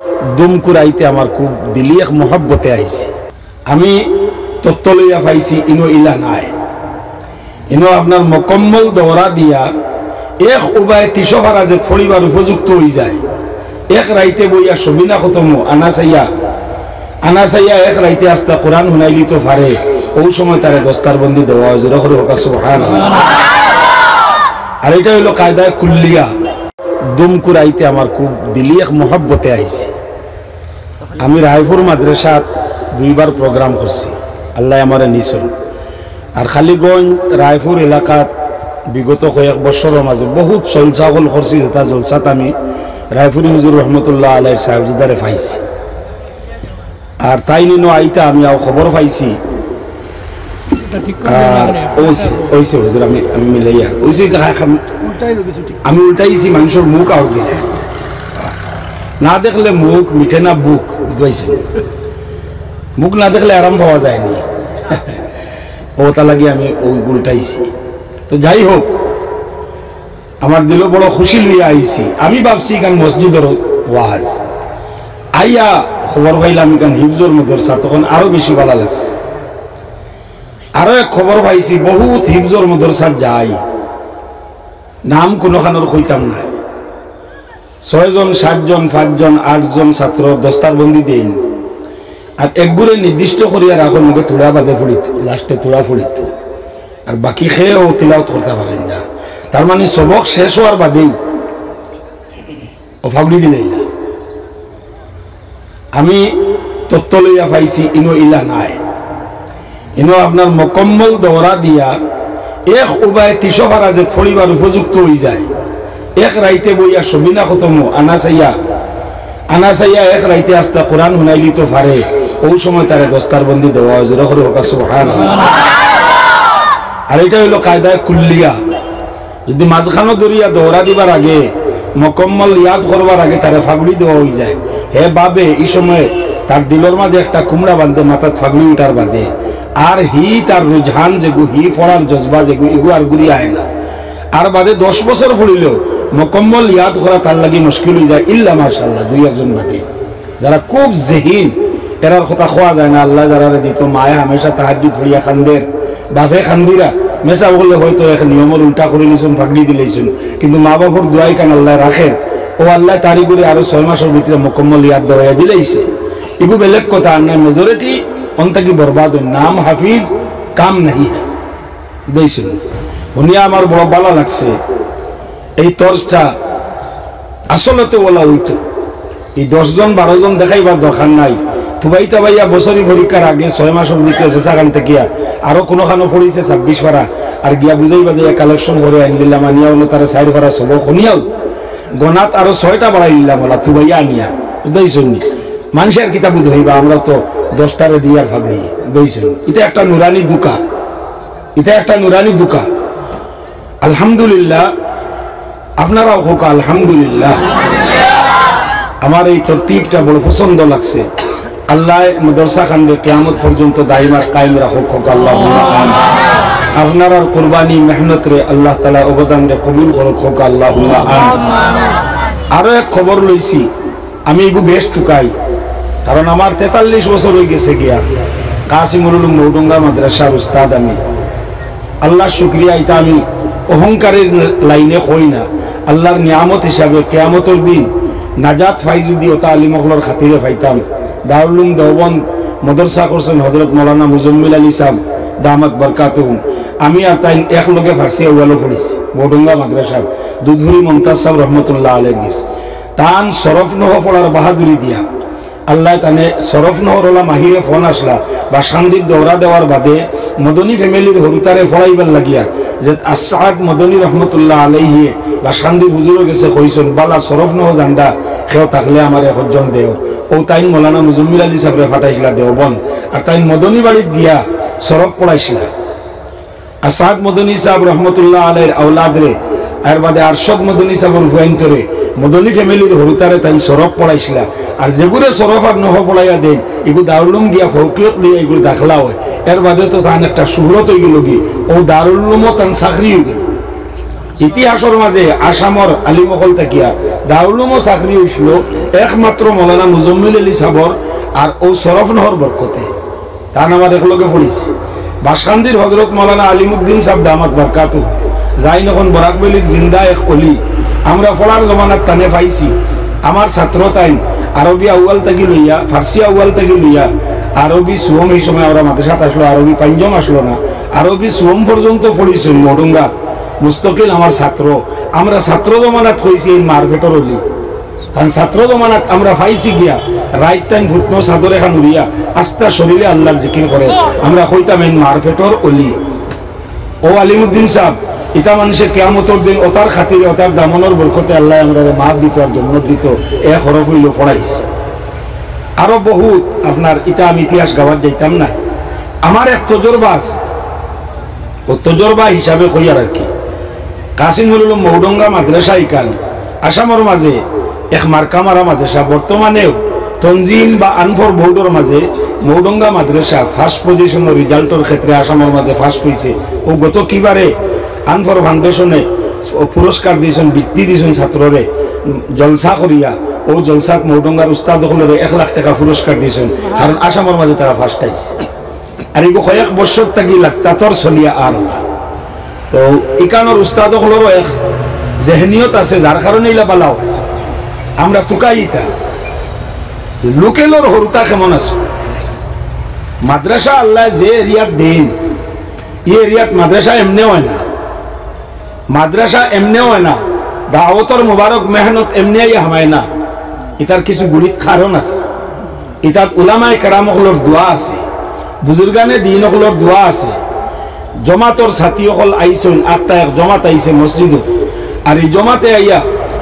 দুমকুরাইতে আমার খুব দিলি এক মহব্বতে আইছে। আমি তত্ত্ব লইয়া পাইছি ইনো ইলা নাই, ইনো আপনার মোকম্মল দৌড়া দিয়া এক উবায় তিসফারা যে ফড়িবার উপযুক্ত হয়ে যায়। এক রাইতে বইয়া সবিনা খতম আনা চাইয়া এক রাইতে আস্তা কোরআন শুনাইলি তো পারে। ওই সময় তারে দস্তার বন্দি দেওয়া হয়। জোরে করে হোক সুবহানাল্লাহ। আর এটা হইল কায়দায় কুল্লিয়া। দুমকুরাইতে আমার খুব দিলি এক মহব্বতে আইছে। আমি রায়পুর মাদ্রাসাত 2 বার প্রোগ্রাম করছি, আল্লাহ আমারে নিছন। আর খালিগঞ্জ রায়পুর এলাকাত বিগত কয়েক বছরের মাঝে বহুত জলসাগল করছি। যেটা জলসাত আমি রায়পুরি হুজুর রহমতুল্লাহ আলাইহির সাহেবজাদারে পাইছি। আর তাই নিনো আইতা আমি খবর পাইছি। আর ওইছে হুজুর আমি মিলাইয়া ওইছে আমি উল্টাইছি। মানুষের মুখ আউট দিলে না দেখলে মুখ মিঠে না বুক, বুঝতে মুখ না দেখলে আরাম পাওয়া যায়নি। ওটা লাগে আমি ওই উল্টাইছি। তো যাই হোক, আমার দিল বড় খুশি লইয়া আইছি। আমি ভাবছি কারণ মসজিদের ওয়াজ আইয়া খবর পাইলাম কারণ হিফজুর মাদ্রাসা, তখন আরো বেশি ভালো লাগছে। আরো এক খবর পাইছি বহুত হিফজুর মাদ্রাসা যাই, নাম কোনোখানোর কইতাম না। 6 জন 7 জন 5 জন 8 জন ছাত্র দস্তার বন্দি দেন। আর একগুড়ে নির্দিষ্ট করিয়া রাখুন মুখে তুড়া বাদে ফুড়িত, লাস্টে তুড়া ফুড়িত। আর বাকি খেয়েও তিলাওয়াত করতে পারেন না। তার মানে সবক শেষ হওয়ার বাদেই ও ফাগড়ি দিলে। আমি তত্ত্ব লইয়া পাইছি ইনো ইলা নাই, ইনো আপনার মোকম্মল দৌড়া দিয়া এক উবায় তিসফারা যে ফড়িবার উপযুক্ত হয়ে যায়। এক রাইতে বইয়া সবিনা খতম আনা চাইয়া এক রাইতে আস্তা কোরআন শুনাইলি তো পারে। ওই সময় তারে দস্তার বন্দি দেওয়া হয়। জোরে করে হোক সুবহানাল্লাহ। আর এটা হইল কায়দায় কুল্লিয়া। যদি মাঝখানো দরিয়া দৌড়া দিবার আগে মোকম্মল ইয়াদ করবার আগে তারে ফাগড়ি দেওয়া হয়ে যায়, হে বাবে এই সময় তার দিলের মাঝে একটা কুমড়া বাঁধে মাথাত ফাগড়ি উঠার বাদে। আর তার রুঝান যেগু পড়ার জজবা যেগু এগু আর ঘুরি আয় না। আর বাদে 10 বছর পড়িলেও মোকম্মল ইয়াদ করা তার লাগি মুশকিল হয়ে যায়। ইল্লা মাশাআল্লাহ 2 একজন বাদে যারা খুব জেহিন, এরার কথা খোয়া যায় না। আল্লাহ যারা দিত মায়া হামেশা তাহাজ্জুদ পড়িয়া খান্দের বাপে খান্দিরা মেসা বললে হয়তো এক নিয়মের উল্টা করে নিছুন, ফাগড়ি দিলেইছুন, কিন্তু মা বাবার দোয়াই কান আল্লাহ রাখে। ও আল্লাহ তারি করে আরো 6 মাসের ভিতরে মোকম্মল ইয়াদ দেওয়া দিলেইছে। এগু বেলেগ কথা। আর নাই মেজরিটি অন্তাকি বরবাদ নাম হাফিজ কাম নাহি দেইছুন। শুনিয়া আমার বড় ভালো লাগছে। এই তর্জটা আসলতে ওলা হইতো। এই 10 জন 12 জন দেখাইবার দরকার নাই। তুবাইতা ভাইয়া বছরই পরীক্ষার আগে 6 মাসের ভিতরে শেষাখান থেকে আরো কোনোখানো পড়িছে 26 পারা। আর গিয়া বুঝাইবা যে কালেকশন করে আনিলাম, আনিয়া হলো তারা 4 পারা সব শুনিয়াও গনাত আরো 6টা বাড়াই নিলাম ওলা তুবাইয়া আনিয়া উদাইছুন। মানুষের কিতাব ধইবা, আমরা তো 10টারে দিয়ে আর ফাগড়ি দইছুন। এটা একটা নুরানি দুকা, এটা একটা নুরানি দুকা। আলহামদুলিল্লাহ, আপনারাও হোক আলহামদুলিল্লাহ। আমার এই তরতিবটা বড় পছন্দ লাগছে। আল্লাহ মাদ্রাসা খানকে কিয়ামত পর্যন্ত দাইমার কায়েম রাখুক, হোক আল্লাহুম্মা আমিন। আপনার কুরবানি মেহনত রে আল্লাহ তাআলা অবদান রে কবুল করুক, হোক আল্লাহুম্মা আমিন। আরো এক খবর লইছি, আমি এগু বেশ টুকাই, কারণ আমার 43 বছর হয়ে গেছে গিয়া কাসিমুল উলুম মৌডঙ্গা মাদ্রাসার উস্তাদ আমি। আল্লাহ শুকরিয়া। এটা আমি অহংকারের লাইনে কই না, আল্লাহর নিয়ামত হিসাবে কিয়ামতের দিন নাজাত ফাই যদি ওটা আলিমহলর খাতিরে পাইতাম। দারুল উলুম দেওবন্দ মাদ্রাসা করছেন হযরত মাওলানা মুজাম্মিল আলী সাহেব দামাত বরকাতুহুম। আমি আর তাই একলগে ফার্সি আউয়ালও পড়িছি মৌডঙ্গা মাদ্রাসা। দুধুরি মুমতাজ সাহেব রহমতুল্লাহ আলাইহি গিস তান শরফ নহ পড়ার বাহাদুরি দিয়া আল্লাহ তানে শরফ নহরলা মাহিরে ফোন আসলা বা শান্তির দৌড়া দেওয়ার বাদে মদনী ফ্যামিলির হরুতারে ফড়াইবার লাগিয়া যে আসাদ মদনী রহমতুল্লাহ আলাইহি বা শান্তির হুজুর গেছে কইছেন বালা শরফ নহ জান্ডা খেও থাকলে আমার একজন দেও। ও তাইন মৌলানা মুজাম্মিল আলী সাহেবরে ফাটাইছিলা দেওবন। আর তাইন মদনী বাড়িত গিয়া শরফ পড়াইছিলা। আসাদ মদনী সাহেব রহমতুল্লাহ আলাইহির আওলাদ রে আর বাদে আরশদ মদনী সাহেবের ভয়ন্তরে মদনী ফ্যামিলির হরুতারে তাই শরফ পড়াইছিলা। আর যেগুলো শরফ আর নহ পড়াইয়া দেন এগুলো দারুলুম গিয়া ফৌকিয়ত লইয়া এগুলো দাখলা হয়। এর বাদে তো তান একটা সুহরত হয়ে গেল কি ও দারুলুমও তান চাকরি হয়ে গেল। ইতিহাসের মাঝে আসামর আলিমহল থাকিয়া দারুলুমও চাকরি হয়েছিল একমাত্র মৌলানা মুজম্মিল আলী সাবর আর ও শরফনহর বরকতে তার নাম একলগে পড়িছি। বাসকান্দির হজরত মৌলানা আলিমুদ্দিন সাহেব দামাত বরকাতু যাই নখন বরাকবেলির জিন্দা এক অলি আমরা পড়ার জমানার টানে পাইছি। আমার ছাত্র তাই আরবি আউয়াল থেকে লইয়া ফার্সি আউয়াল থেকে লইয়া আরবি সুয়ম এই সময় আমরা মাদ্রাসাত আসলো, আরবি পাঞ্জম আসলো না, আরবি সুয়ম পর্যন্ত পড়িছেন মডুঙ্গা মুস্তকিল আমার ছাত্র। আমরা ছাত্র জমানাত হয়েছি এই মারফেটর অলি, কারণ ছাত্র জমানাত আমরা পাইছি গিয়া রাইট টাইম ফুটনো চাদর এখন উড়িয়া আস্তা শরীরে আল্লাহর জিকির করে আমরা কইতাম এই মারফেটর অলি। ও আলিমুদ্দিন সাহেব ইটা মানুষের কেয়ামতর দিন ওতার খাতিরে ওতার দামনের বরকতে আল্লাহ আমরা মাফ দিত আর জন্ম দিত এক হরফ হইল পড়াইছে। আরো বহুত আপনার ইটা আমি ইতিহাস গাওয়ার যাইতাম না। আমার এক তজরবা আছে, ও তজরবা হিসাবে কইয়ার আর কি। কাসিমুল উলুম মৌডঙ্গা মাদ্রাসা ইকান আসামের মাঝে এক মার্কামারা মাদ্রাসা, বর্তমানেও তনজিম বা আনফর বোর্ডের মাঝে মৌডঙ্গা মাদ্রাসা ফার্স্ট পজিশনের রেজাল্টের ক্ষেত্রে আসামের মাঝে ফার্স্ট হয়েছে। ও গত কিবারে আনফর ফাউন্ডেশনে পুরস্কার দিয়েছেন, বৃত্তি দিয়েছেন ছাত্ররে জলসা করিয়া। ও জলসাত মৌডঙ্গার উস্তাদ হলে 1 লাখ টাকা পুরস্কার দিয়েছেন, কারণ আসামের মাঝে তারা ফার্স্ট আইছে। আর এগো কয়েক বছর থাকি লাক্তাতর চলিয়া আর না। তো ইকানোর উস্তাদ হলেরও এক জেহনিয়ত আছে, যার কারণে ইলা বালাও আমরা তুকাইতা লোকেলর হরুতা কেমন আছো। মাদ্রাসা আল্লাহ যে এরিয়াত দেন এই এরিয়াত মাদ্রাসা এমনি হয় না, মাদ্রাসা এমনি হয় না, দাওয়াতর মুবারক মেহনত এমনি হামায় না। ইতার কিছু গুড়িত কারণ আছে, ইতার উলামায়ে কেরাম হলর দোয়া আছে, বুজুর্গানে দিন হলর দোয়া আছে। জমাতর সাথী হল আইসন আখতা এক জমাত আইছে মসজিদ, আর এই জমাতে আইয়া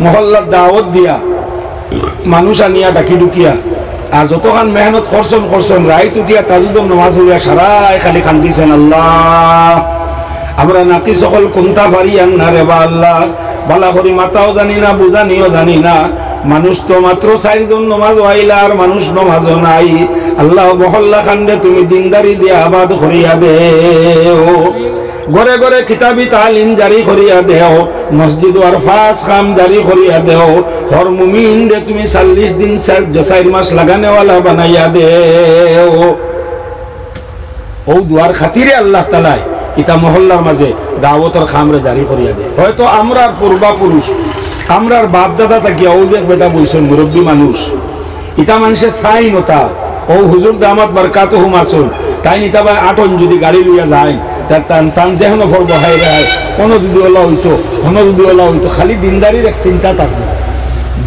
মহল্লার দাওয়াত দিয়া মানুষ আনিয়া ডাকি ঢুকিয়া আর যতখান মেহনত করছেন রাইত উঠিয়া তাজুদর নামাজ হইয়া সারাই খালি কান্দিছেন, আল্লাহ আমরা নাকি সকল কোনটা পারি না রে বা আল্লাহ, বালা করি মাতাও জানি না বুঝানিও জানি না। মানুষ তো মাত্র 4 জন নমাজ আইলা আর মানুষ নমাজও নাই। আল্লাহ মহল্লা খান্ডে তুমি দিনদারি দিয়ে আবাদ করিয়া দেও, ঘরে ঘরে কিতাবি তালিম জারি করিয়া দেও, মসজিদ আর ফাস খাম জারি করিয়া দেও। হর মুমিন রে তুমি 40 দিন 4 মাস লাগানেওয়ালা বানাইয়া দেও। ও দুয়ার খাতিরে আল্লাহ তাআলা ইতা মহল্লার মাঝে দাওয়াতের খামরে জারি করিয়া দেয়। হয়তো আমরার পূর্বাপুরুষ আমরার বাপ দাদা থাকিয়া ও যে বেটা বইছেন মুরব্বী মানুষ, ইতা মানুষের চাই নতা ও হুজুর দামাত বরকাতুহু মাসুন তাই নিতা ভাই 8 যদি গাড়ি লইয়া যায় তান যেন ফরব হাই রে কোনো যদি ওলা হইতো খালি দিনদারির এক চিন্তা থাকে,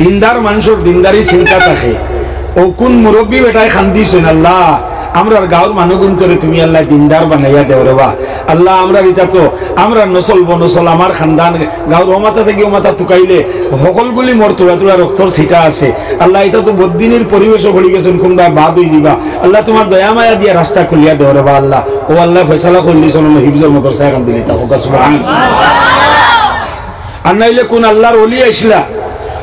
দিনদার মানুষের দিনদারি চিন্তা থাকে। ও কোন মুরব্বী বেটায় খান্দিছেন, আল্লাহ আমরার গাঁর মানুষগুন্তরে তুমি আল্লাহ দিনদার বানাইয়া দেও রে বা আল্লাহ। আমরা ইতা তো আমরা নসল বনসল আমার খানদান গাঁর ওমাতা থেকে ওমাতা তুকাইলে সকলগুলি মোর তোলা তোলা রক্তর ছিটা আছে। আল্লাহ এটা তো বদিনের পরিবেশও পড়ে গেছেন, কোনবা বাদ হয়ে যাবা। আল্লাহ তোমার দয়া মায়া দিয়া রাস্তা খুলিয়া দেও রে বা আল্লাহ। ও আল্লাহ ফয়সালা করলিছেন হিফজর মতর সাহেব দিলি তা হোক আর নাইলে কোন আল্লাহর ওলি আইসলা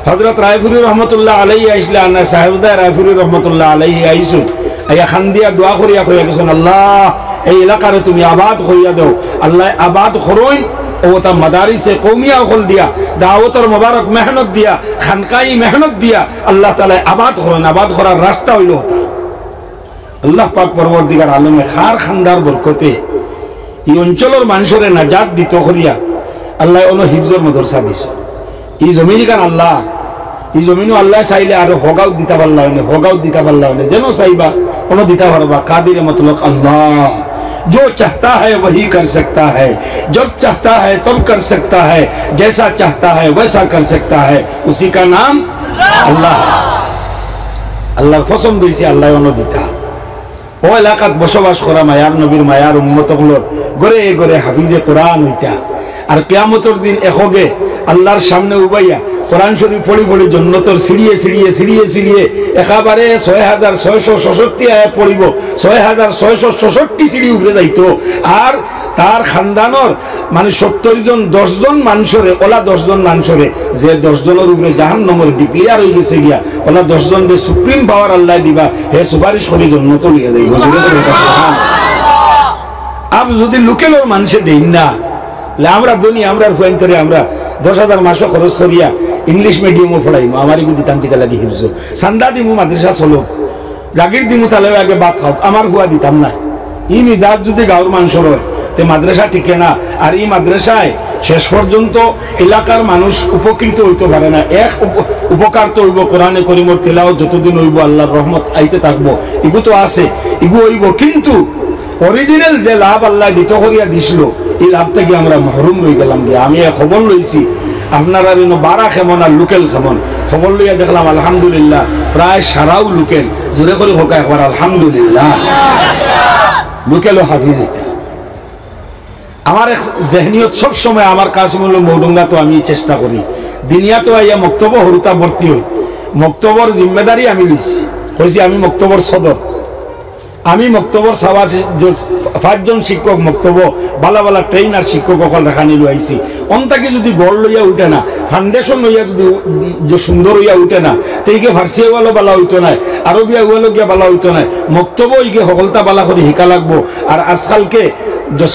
হযরত রায়পুরি রহমতুল্লাহ আলাইহি আইসলা না সাহেবদা রায়পুরি রহমতুল্লাহ আলাইহি আইসুন আইয়া খান দিয়া দোয়া করিয়া কইয়া গেছেন, আল্লাহ এই এলাকারে তুমি আবাদ করিয়া দাও। আল্লাহ আবাদ করইন ও তা মাদারিসে কওমিয়া হল দিয়া দাওয়াতের মুবারক মেহনত দিয়া খানকাই মেহনত দিয়া আল্লাহ তাআলা আবাদ করেন। আবাদ করার রাস্তা হইল হতা আল্লাহ পাক পরবর্তীকার আলমে খার খানদার বরকতে এই অঞ্চলের মানুষের নাজাত দিত করিয়া আল্লাহ অন্য হিফজর মাদ্রাসা দিছ। এই জমিন কান আল্লাহ এই জমিনও আল্লাহ চাইলে আর হগাও দিতে পারলাম না যেন চাইবা কোনো দিতে পারবা। কাদির মতলব আল্লাহ जो चाहता है वही कर सकता है, जब चाहता है तब कर सकता है, जैसा चाहता है वैसा कर सकता है, उसी का नाम अल्लाह। আল্লাহর পছন্দ হইছে আল্লাহ অনুদিতা। ও এলাকাত বসবাস করা মায়ার নবীর মায়ার উম্মতগুলোর গড়ে গড়ে হাফিজে কোরআন হইতা আর কিয়ামতের দিন একগে আল্লাহর সামনে উবাইয়া কোরআন শরীফ ফড়ি ফড়ি জন্নতর সিঁড়িয়ে একেবারে 6666 আয়াত পড়িব, 6666 সিঁড়ি উপরে যাইতো। আর তার খানদানোর মানে 70 জন 10 জন মানুষরে ওলা 10 জন মানুষরে যে 10 জনের উপরে জাহান্নামের ডিক্লিয়ার হয়ে গেছে গিয়া ওলা 10 জনকে সুপ্রিম পাওয়ার আল্লাহ দিবা, হে সুপারিশ করে জন্নত লিয়া যাইব। আব যদি লোকেলর মানুষে দেন না আমরা দুনি আমরা ফুয়ান্তরে আমরা 10,000 মাসও খরচ করিয়া ইংলিশ মিডিয়ামও পড়াইমু আমারই দিতাম কিতা লাগি হিফজ সান্দা দিমু মাদ্রাসা চলক জাগির দিমু তাহলে আগে বাদ খাও আমার ফুয়া দিতাম না ই মিজাজ যদি গাঁর মানুষের হয় তে মাদ্রাসা টিকে না আর এই মাদ্রাসায় শেষ পর্যন্ত এলাকার মানুষ উপকৃত হইতে পারে না এক উপকার তো হইব কোরআনে করিমর তেলাও যতদিন হইব আল্লাহর রহমত আইতে থাকবো এগু তো আছে এগু হইব কিন্তু অরিজিনাল যে লাভ আল্লাহ দিত করিয়া দিছিল এই লাভ থেকে আমরা মাহরুম রয়ে গেলাম গিয়ে আমি খবর লইছি আপনারা বারা খেমন আর লোকেল খেমন খবর লইয়া দেখলাম আলহামদুলিল্লাহ প্রায় সারাও লোকেল জোরে করে হোক একবার আলহামদুলিল্লাহ লোকেলও হাফিজ এটা আমার জেহনিয়ত সব সময় আমার কাছে মূল্য মৌডুঙ্গা তো আমি চেষ্টা করি দুনিয়া তো আইয়া মক্তব্য হরুতা ভর্তি হই মক্তব্যর জিম্মেদারি আমি লইছি কইছি আমি মক্তব্যর সদর আমি মক্তব্যর সভা 5 জন শিক্ষক মক্তব্য বালা বালা ট্রেনার শিক্ষক অকল রেখা নিল আইছি অন্তাকে যদি গড় লইয়া উঠে না ফাউন্ডেশন লইয়া যদি সুন্দর হইয়া উঠে না তো এইকে ফার্সিয়া ওয়ালো বালা হইতো না আরবিয়া ওয়ালো গিয়া বালা হইতো না মক্তব্য এইকে সকলতা বালা করে শিকা লাগবো আর আজকালকে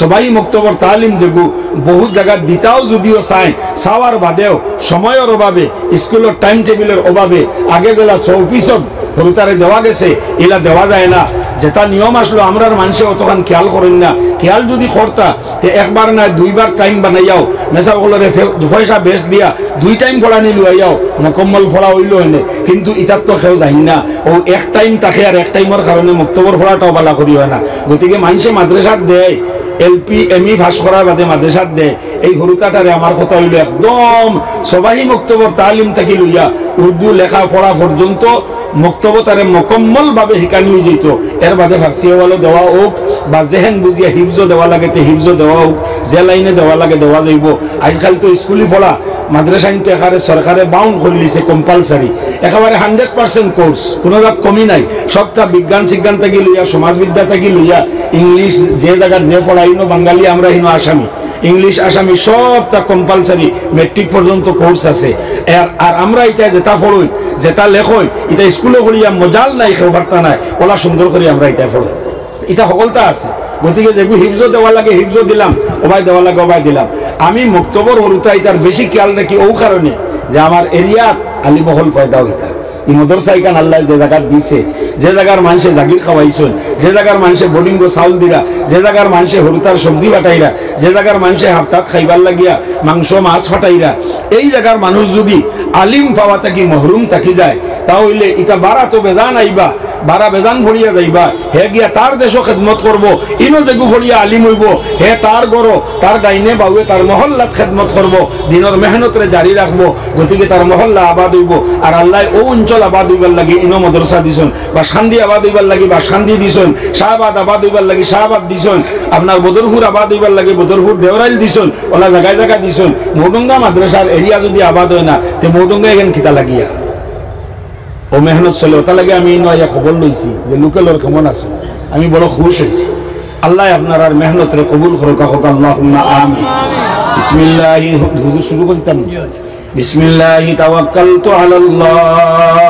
সবাই মক্তব্যর তালিম যেগু বহুত জায়গা দিতাও যদিও চাই চাওয়ার বাদেও সময়ের অভাবে স্কুলের টাইম টেবিলের অভাবে আগে যেলা 100% হরুতারে দেওয়া গেছে এলা দেওয়া যায় না যেটা নিয়ম আসলো আমরার মানুষে অতখান খেয়াল করেন না খেয়াল যদি করতা তে একবার না দুইবার টাইম বানাইয়াও মেসা বলরে পয়সা বেশ দিয়া 2 টাইম পড়া নিলু আইয়াও মুকম্মল পড়া হইল হইলে কিন্তু ইতার তো কেউ যাই না ও এক টাইম থাকে আর এক টাইমের কারণে মুক্তবর পড়াটাও বালা করি হয় না গতিকে মানুষে মাদ্রাসাত দেয় এলপি এমই পাস করার বাদে মাদ্রাসাত দেয় এই হরুতাটারে আমার কথা হইল একদম সবাই মুক্তবর তালিম থাকি লইয়া উর্দু লেখা পড়া পর্যন্ত মুক্তব তারে মুকম্মল ভাবে শিকানি হয়ে যেত এর বাদে ফার্সিয়াওয়ালো দেওয়া হোক বা জেহেন বুঝিয়া হিফজ দেওয়া লাগে তে হিফজ দেওয়া হোক যে লাইনে দেওয়া লাগে দেওয়া যাইব আজকাল তো স্কুলে পড়া মাদ্রাসাইন তো এখানে সরকারে বাউন্ড করে দিছে কম্পালসারি একেবারে 100% কোর্স কোনো জাত কমি নাই সবটা বিজ্ঞান শিজ্ঞান থেকে লইয়া সমাজবিদ্যা থেকে লইয়া ইংলিশ যে জায়গার যে পড়াইনো বাঙালি আমরা হিনো আসামি ইংলিশ আসামি সবটা কম্পালসারি মেট্রিক পর্যন্ত কোর্স আছে আর আমরা এটা যেটা পড়ই যেটা লেখই এটা স্কুলে পড়িয়া মজাল নাই খেবার্তা নাই ওলা সুন্দর করে আমরা এটা পড়ি এটা সকলটা আছে গতিকে যেগুলো হিফজ দেওয়া লাগে হিফজ দিলাম ওবাই দেওয়া লাগে ওবাই দিলাম আমি মুক্তবর হরুতা এটার বেশি খেয়াল রাখি ও কারণে যে আমার এরিয়াত আলিমহল পয়দা হইতা এই মদরসা ইকান আল্লাহ যে জায়গার দিছে যে জায়গার মানুষে জাগির খাওয়াইছেন যে জায়গার মানুষে বোর্ডিং চাউল দিরা যে জায়গার মানুষে হরুতার সবজি ফাটাইরা যে জায়গার মানুষে হাফতাত খাইবার লাগিয়া মাংস মাছ ফাটাইরা এই জায়গার মানুষ যদি আলিম পাওয়া থাকি মহরুম থাকি যায় তাহলে ইটা বারা তো বেজান আইবা বারা বেজান ভরিয়া যাইবা হে গিয়া তার দেশও খেদমত করবো ইনো যেগু ভরিয়া আলিম হইব হে তার গড় তার ডাইনে বাউয়ে তার মহল্লাত খেদমত করবো দিনের মেহনতরে জারি রাখবো গতিকে তার মহল্লা আবাদ হইব আর আল্লাহ ও অঞ্চল আবাদ হইবার লাগি ইনো মদরসা দিছন বা শান্তি আবাদ হইবার লাগি বা শান্তি দিছন শাহবাদ আবাদ হইবার লাগি শাহবাদ দিছন আপনার বদরপুর আবাদ হইবার লাগি বদরপুর দেওরাইল দিছন ওলা জায়গায় জায়গায় দিছন মৌডুঙ্গা মাদ্রাসার এরিয়া যদি আবাদ হয় না তে মৌডুঙ্গা এখান খিতা লাগিয়া ও মেহনত চলে ওটা লাগে আমি নয়া খবর লইছি যে লোকেলর কেমন আছে আমি বড় খুশ হয়েছি আল্লাহ আপনার আর মেহনতরে কবুল করুক হোক আল্লাহুম্মা আমিন বিসমিল্লাহ হুজুর শুরু করিতাম বিসমিল্লাহি তাওয়াক্কালতু আলাল্লাহ